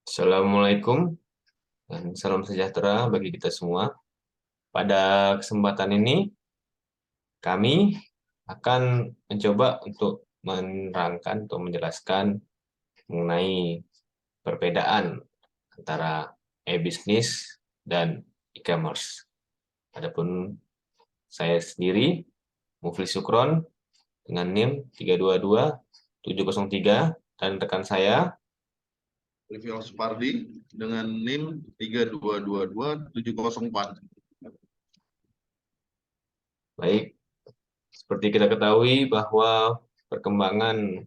Assalamualaikum dan salam sejahtera bagi kita semua. Pada kesempatan ini, kami akan mencoba untuk menerangkan atau menjelaskan mengenai perbedaan antara e-bisnis dan e-commerce. Adapun saya sendiri, Muflis Sukron, dengan NIM 322703, dan rekan saya, Review Supardi dengan NIM 3222704. baik, seperti kita ketahui bahwa perkembangan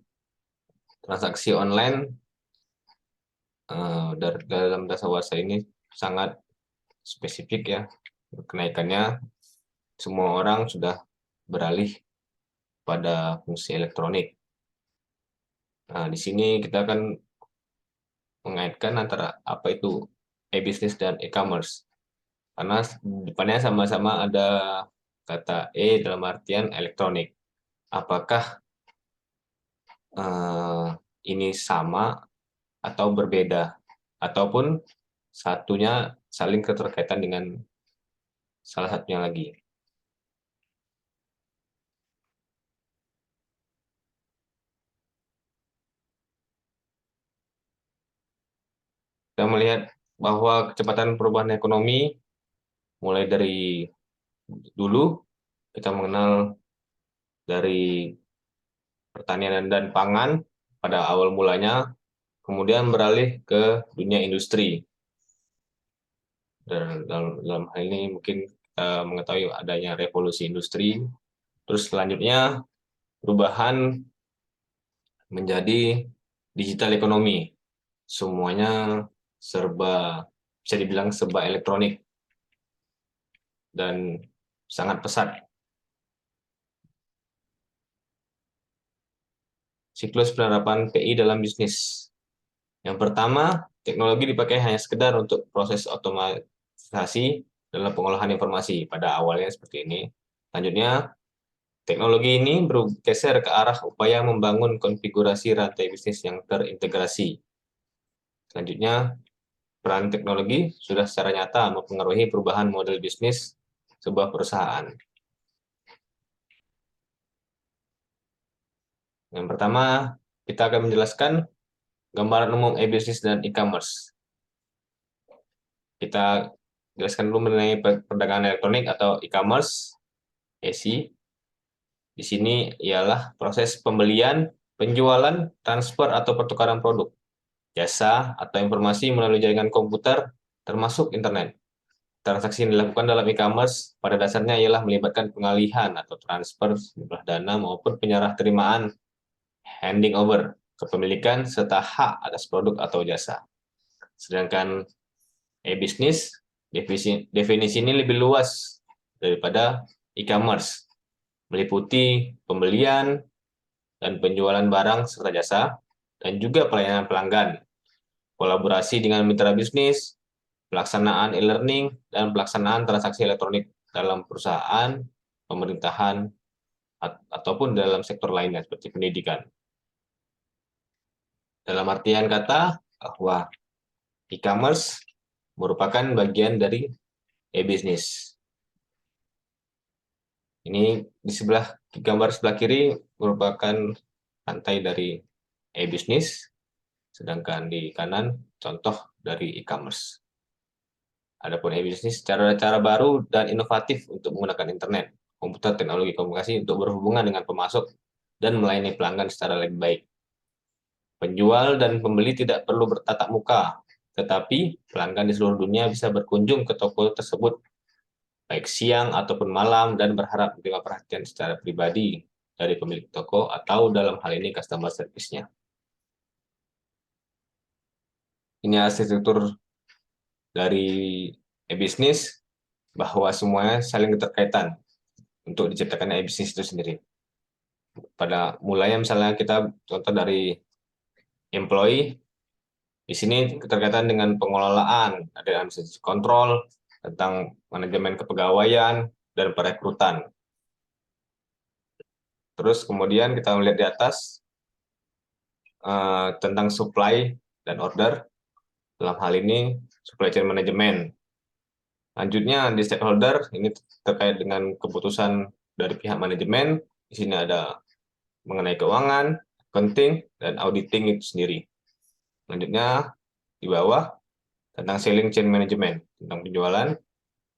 transaksi online dalam dasawarsa ini sangat spesifik ya. Kenaikannya semua orang sudah beralih pada fungsi elektronik. Nah, di sini kita akan mengaitkan antara apa itu e-business dan e-commerce. Karena depannya sama-sama ada kata E dalam artian elektronik. Apakah eh, ini sama atau berbeda? Ataupun satunya saling keterkaitan dengan salah satunya lagi. Kita melihat bahwa kecepatan perubahan ekonomi mulai dari dulu kita mengenal dari pertanian dan pangan pada awal mulanya, kemudian beralih ke dunia industri. Dan dalam hal ini mungkin kita mengetahui adanya revolusi industri. Terus selanjutnya perubahan menjadi digital ekonomi. Semuanya serba, bisa dibilang serba elektronik dan sangat pesat. Siklus penerapan PI dalam bisnis. Yang pertama, teknologi dipakai hanya sekedar untuk proses otomatisasi dalam pengolahan informasi. Pada awalnya seperti ini. Selanjutnya, teknologi ini bergeser ke arah upaya membangun konfigurasi rantai bisnis yang terintegrasi. Selanjutnya, peran teknologi sudah secara nyata mempengaruhi perubahan model bisnis sebuah perusahaan. Yang pertama, kita akan menjelaskan gambaran umum e-bisnis dan e-commerce. Kita jelaskan dulu mengenai perdagangan elektronik atau e-commerce, ESI. Di sini ialah proses pembelian, penjualan, transfer atau pertukaran produk, jasa atau informasi melalui jaringan komputer, termasuk internet. Transaksi yang dilakukan dalam e-commerce pada dasarnya ialah melibatkan pengalihan atau transfer jumlah dana maupun penyerah terimaan, handing over, kepemilikan serta hak atas produk atau jasa. Sedangkan e-bisnis, definisi ini lebih luas daripada e-commerce, meliputi pembelian dan penjualan barang serta jasa, dan juga pelayanan pelanggan, kolaborasi dengan mitra bisnis, pelaksanaan e-learning, dan pelaksanaan transaksi elektronik dalam perusahaan, pemerintahan, ataupun dalam sektor lainnya seperti pendidikan. Dalam artian kata bahwa e-commerce merupakan bagian dari e-bisnis. Ini di gambar sebelah kiri merupakan rantai dari e-bisnis, sedangkan di kanan contoh dari e-commerce. Adapun e-bisnis cara baru dan inovatif untuk menggunakan internet, komputer, teknologi komunikasi untuk berhubungan dengan pemasok dan melayani pelanggan secara lebih baik. Penjual dan pembeli tidak perlu bertatap muka, tetapi pelanggan di seluruh dunia bisa berkunjung ke toko tersebut baik siang ataupun malam dan berharap menerima perhatian secara pribadi dari pemilik toko atau dalam hal ini customer service-nya. Ini arsitektur dari e-bisnis bahwa semuanya saling keterkaitan untuk diciptakan e-bisnis itu sendiri. Pada mulanya misalnya kita contoh dari employee, di sini keterkaitan dengan pengelolaan, ada administrasi kontrol, tentang manajemen kepegawaian, dan perekrutan. Terus kemudian kita melihat di atas tentang supply dan order. Dalam hal ini supply chain management. Lanjutnya di stakeholder, ini terkait dengan keputusan dari pihak manajemen. Di sini ada mengenai keuangan, accounting, dan auditing itu sendiri. Lanjutnya di bawah tentang selling chain management, tentang penjualan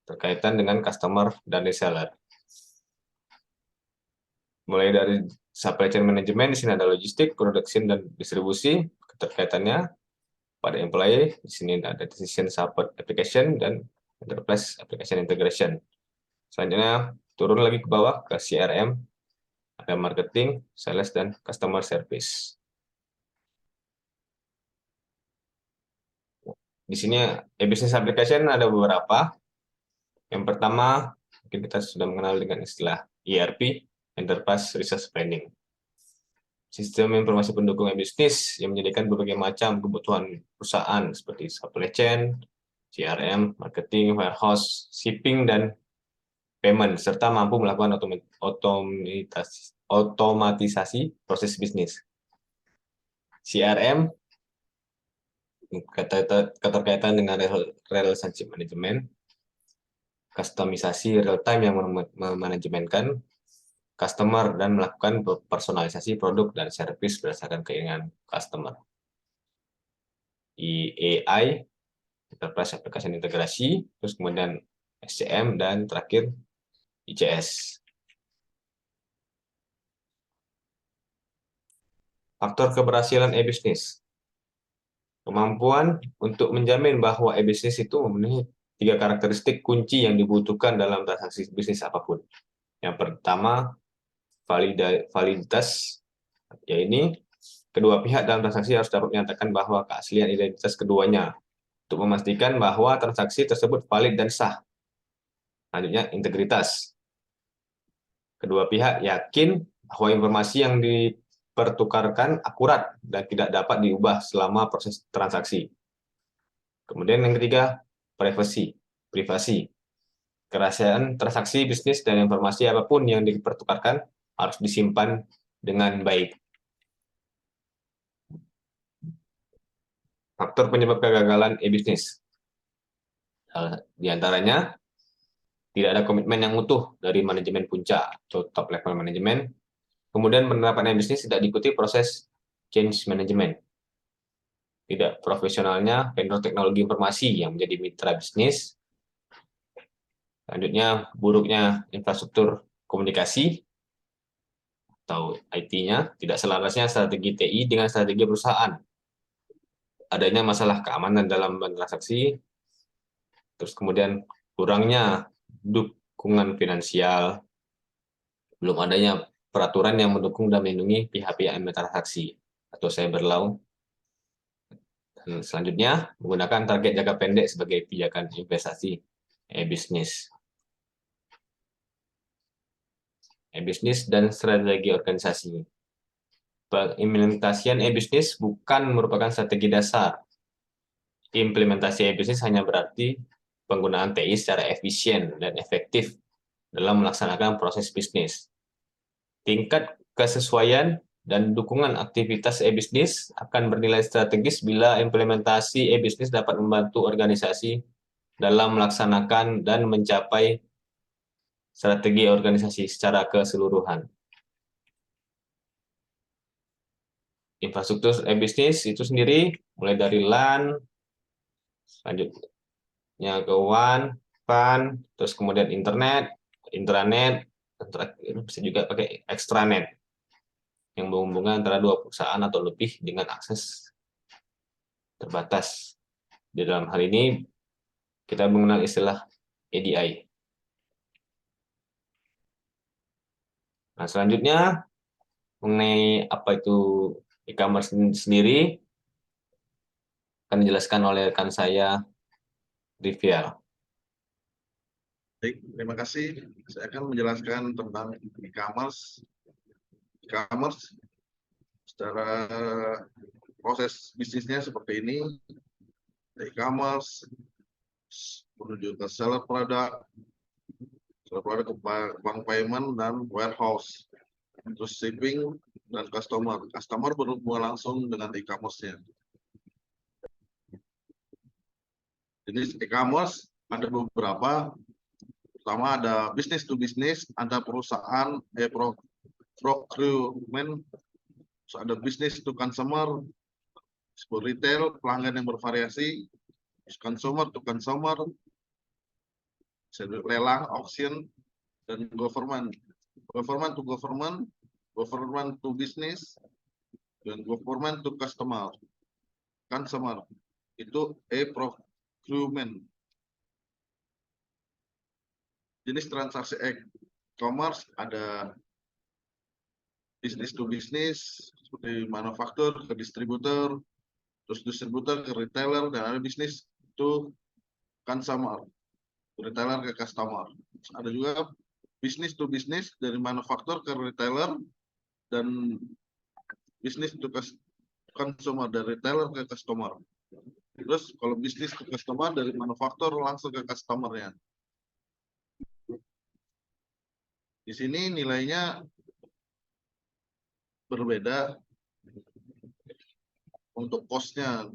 berkaitan dengan customer dan reseller. Mulai dari supply chain management, di sini ada logistik, production, dan distribusi, keterkaitannya pada employee. Di sini ada decision support application dan enterprise application integration. Selanjutnya turun lagi ke bawah ke CRM, ada marketing, sales, dan customer service. Di sini e-business application ada beberapa. Yang pertama, mungkin kita sudah mengenal dengan istilah ERP, Enterprise Resource Planning. Sistem informasi pendukung e-bisnis yang menyediakan berbagai macam kebutuhan perusahaan seperti supply chain, CRM, marketing, warehouse, shipping, dan payment, serta mampu melakukan otomatisasi proses bisnis. CRM keterkaitan dengan relationship management, kustomisasi real time yang memanajemenkan customer dan melakukan personalisasi produk dan servis berdasarkan keinginan customer. AI, Enterprise Application Integrasi, terus kemudian SCM, dan terakhir ICS. Faktor keberhasilan e-bisnis. Kemampuan untuk menjamin bahwa e-bisnis itu memenuhi 3 karakteristik kunci yang dibutuhkan dalam transaksi bisnis apapun. Yang pertama, validitas, yaitu kedua pihak dalam transaksi harus dapat menyatakan bahwa keaslian identitas keduanya untuk memastikan bahwa transaksi tersebut valid dan sah. Selanjutnya, integritas. Kedua pihak yakin bahwa informasi yang dipertukarkan akurat dan tidak dapat diubah selama proses transaksi. Kemudian yang ketiga, privasi. Kerahasiaan transaksi bisnis dan informasi apapun yang dipertukarkan harus disimpan dengan baik. Faktor penyebab kegagalan e-bisnis. Di antaranya, tidak ada komitmen yang utuh dari manajemen puncak atau top level manajemen. Kemudian penerapan e-bisnis tidak diikuti proses change management. Tidak profesionalnya vendor teknologi informasi yang menjadi mitra bisnis. Selanjutnya, buruknya infrastruktur komunikasi atau IT-nya, tidak selarasnya strategi TI dengan strategi perusahaan. Adanya masalah keamanan dalam transaksi, terus kemudian kurangnya dukungan finansial, belum adanya peraturan yang mendukung dan melindungi pihak-pihak yang bertransaksi atau cyber law. Dan selanjutnya, menggunakan target jangka pendek sebagai pijakan investasi e-bisnis. E-bisnis dan strategi organisasi. Pengimplementasian e-bisnis bukan merupakan strategi dasar. Implementasi e-bisnis hanya berarti penggunaan TI secara efisien dan efektif dalam melaksanakan proses bisnis. Tingkat kesesuaian dan dukungan aktivitas e-bisnis akan bernilai strategis bila implementasi e-bisnis dapat membantu organisasi dalam melaksanakan dan mencapai strategi organisasi secara keseluruhan. Infrastruktur e-bisnis itu sendiri mulai dari LAN, selanjutnya ke WAN, PAN, terus kemudian internet, intranet, bisa juga pakai extranet yang menghubungkan antara dua perusahaan atau lebih dengan akses terbatas. Di dalam hal ini kita mengenal istilah EDI. Nah, selanjutnya mengenai apa itu e-commerce sendiri akan dijelaskan oleh rekan saya, Rivial. Baik, terima kasih. Saya akan menjelaskan tentang e-commerce. E-commerce secara proses bisnisnya seperti ini. E-commerce menuju ke seller product ke bank payment dan warehouse, terus shipping dan customer berhubungan langsung dengan e-commerce-nya. Jenis e-commerce ada beberapa. Pertama ada business to business, ada perusahaan procurement, terus ada business to consumer, retail, pelanggan yang bervariasi, consumer to consumer, lelang, auction, dan government. Government to government, government to business, dan government to customer. Consumer itu procurement. Jenis transaksi e-commerce ada business to business seperti manufaktur ke distributor, terus distributor ke retailer, dan ada bisnis to consumer, retailer ke customer. Terus ada juga business to business dari manufaktur ke retailer, dan business to consumer dari retailer ke customer. Terus kalau bisnis to customer dari manufaktur langsung ke customer-nya. Di sini nilainya berbeda untuk cost-nya.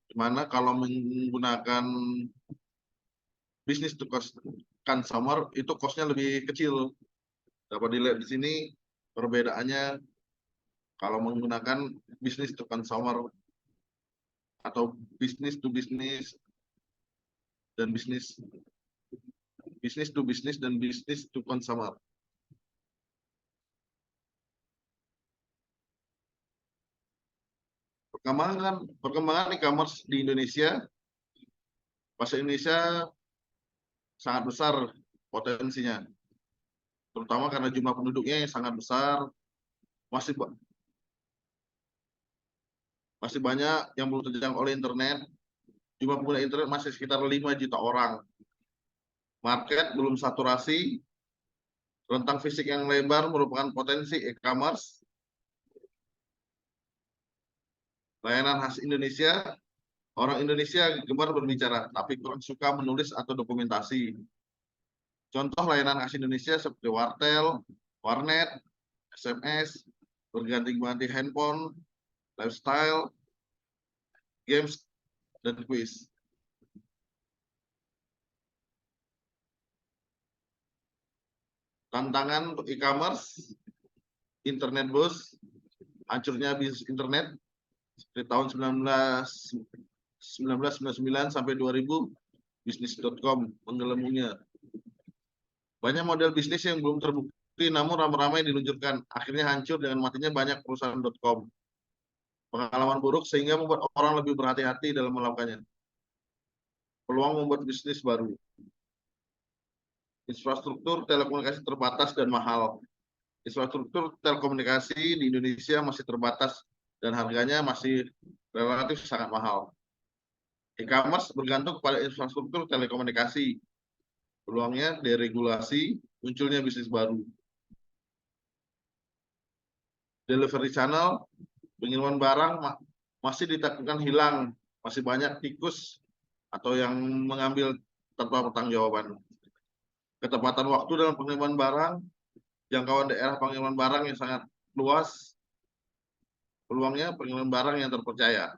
Dimana kalau menggunakan bisnis to consumer itu cost-nya lebih kecil. Dapat dilihat di sini perbedaannya kalau menggunakan bisnis to consumer atau bisnis to business dan bisnis to business dan bisnis to consumer. Perkembangan e-commerce di Indonesia, bahasa Indonesia sangat besar potensinya, terutama karena jumlah penduduknya yang sangat besar, masih banyak yang belum terjangkau oleh internet. Jumlah pengguna internet masih sekitar 5 juta orang. Market belum saturasi, rentang fisik yang lebar merupakan potensi e-commerce. Layanan khas Indonesia, orang Indonesia gemar berbicara, tapi kurang suka menulis atau dokumentasi. Contoh layanan khas Indonesia seperti wartel, warnet, SMS, berganti-ganti handphone, lifestyle, games, dan quiz. Tantangan untuk e-commerce, internet bus, hancurnya bisnis internet seperti tahun 1999 sampai 2000, bisnis.com menggelembungnya. Banyak model bisnis yang belum terbukti namun ramai-ramai diluncurkan, akhirnya hancur dengan matinya banyak perusahaan.com. Pengalaman buruk sehingga membuat orang lebih berhati-hati dalam melakukannya. Peluang membuat bisnis baru. Infrastruktur telekomunikasi terbatas dan mahal. Infrastruktur telekomunikasi di Indonesia masih terbatas dan harganya masih relatif sangat mahal. E-commerce bergantung kepada infrastruktur telekomunikasi. Peluangnya deregulasi, munculnya bisnis baru. Delivery channel, pengiriman barang masih ditakutkan hilang, masih banyak tikus atau yang mengambil tanpa pertanggungjawaban. Ketepatan waktu dalam pengiriman barang, jangkauan daerah pengiriman barang yang sangat luas, peluangnya pengiriman barang yang terpercaya.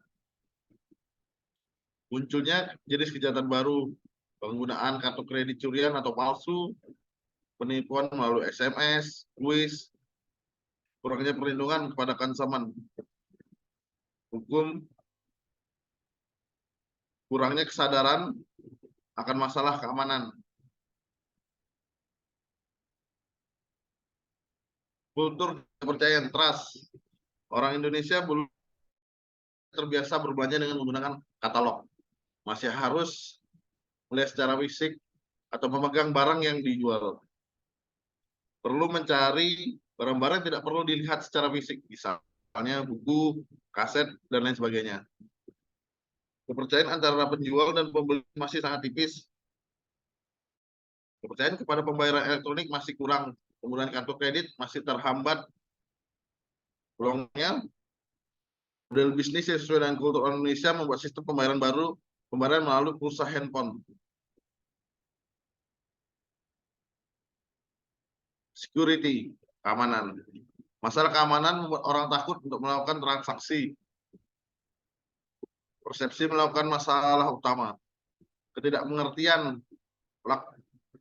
Munculnya jenis kejahatan baru, penggunaan kartu kredit curian atau palsu, penipuan melalui SMS, quiz, kurangnya perlindungan kepada konsumen, hukum, kurangnya kesadaran akan masalah keamanan. Kultur kepercayaan, trust. Orang Indonesia belum terbiasa berbelanja dengan menggunakan katalog. Masih harus melihat secara fisik atau memegang barang yang dijual. Perlu mencari barang-barang yang tidak perlu dilihat secara fisik, misalnya buku, kaset, dan lain sebagainya. Kepercayaan antara penjual dan pembeli masih sangat tipis. Kepercayaan kepada pembayaran elektronik masih kurang. Penggunaan kartu kredit masih terhambat. Peluangnya, model bisnis yang sesuai dengan kultur Indonesia membuat sistem pembayaran baru, pembayaran melalui pulsa handphone. Security, keamanan. Masalah keamanan membuat orang takut untuk melakukan transaksi. Persepsi melakukan masalah utama. Ketidakpengertian, lack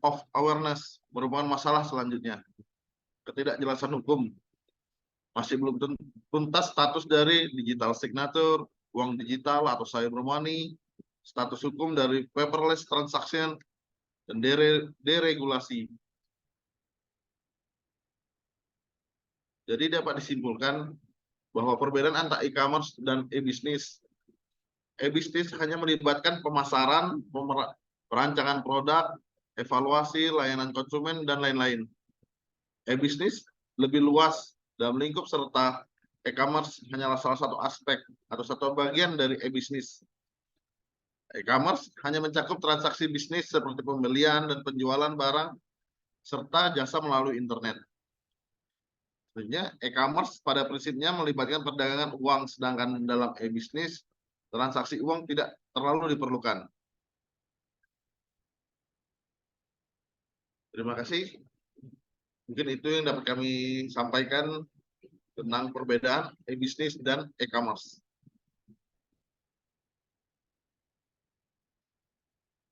of awareness merupakan masalah selanjutnya. Ketidakjelasan hukum, masih belum tuntas status dari digital signature, uang digital atau cyber money, status hukum dari paperless transaction, dan deregulasi. Jadi dapat disimpulkan bahwa perbedaan antara e-commerce dan e-business. E-business hanya melibatkan pemasaran, perancangan produk, evaluasi, layanan konsumen, dan lain-lain. E-business lebih luas dalam lingkup serta e-commerce hanyalah salah satu aspek atau satu bagian dari e-business. E-commerce hanya mencakup transaksi bisnis seperti pembelian dan penjualan barang serta jasa melalui internet. Sebenarnya e-commerce pada prinsipnya melibatkan perdagangan uang, sedangkan dalam e-business transaksi uang tidak terlalu diperlukan. Terima kasih. Mungkin itu yang dapat kami sampaikan tentang perbedaan e-business dan e-commerce.